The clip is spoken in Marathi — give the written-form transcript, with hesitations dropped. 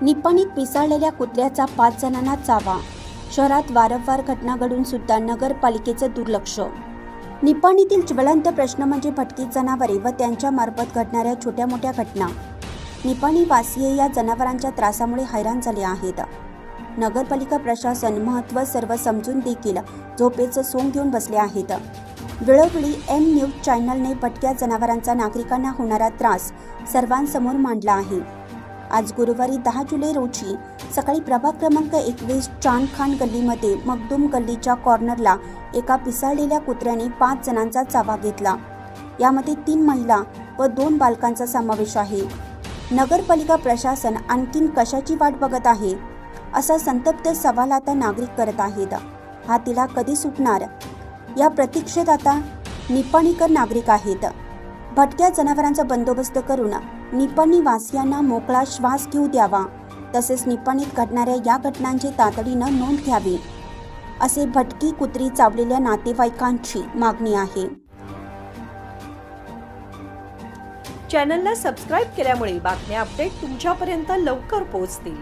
निपाणीत पिसाळलेल्या कुत्र्याचा 5 जणांना चावा. शहरात वारंवार घटना घडून सुद्धा नगरपालिकेचं दुर्लक्ष. निपाणीतील ज्वलंत प्रश्न म्हणजे भटकी जनावरे व त्यांच्या मार्फत घडणाऱ्या छोट्या मोठ्या घटना. निपाणी वासीय या जनावरांच्या त्रासामुळे हैराण झाले आहेत. नगरपालिका प्रशासन महत्त्व सर्व समजून देखील झोपेचं सोंग घेऊन बसले आहेत. वेळोवेळी एम न्यूज चॅनलने भटक्या जनावरांचा नागरिकांना होणारा त्रास सर्वांसमोर मांडला आहे. आज गुरुवारी 10 जुलै रोजी सकाळी प्रभाग क्रमांक 21 चांदखान गल्लीमध्ये मखदूम गल्लीच्या कॉर्नरला एका पिसाळलेल्या कुत्र्याने 5 जणांचा चावा घेतला. यामध्ये 3 महिला व 2 बालकांचा समावेश आहे. नगरपालिका प्रशासन आणखीन कशाची वाट बघत आहे असा संतप्त सवाल आता नागरिक करत आहेत. हा तिला कधी सुटणार या प्रतीक्षेत आता निपाणीकर नागरिक आहेत. भटक्या जनावरांचा बंदोबस्त करून निपाणी वासियांना मोकळा श्वास घेऊ द्यावा, तसेच निपाणीत घडणाऱ्या या घटनांची तातडीनं नोंद घ्यावी असे भटकी कुत्री चावलेल्या नातेवाईकांची मागणी आहे. चॅनलला सबस्क्राईब केल्यामुळे बातम्या अपडेट तुमच्यापर्यंत लवकर पोहोचतील.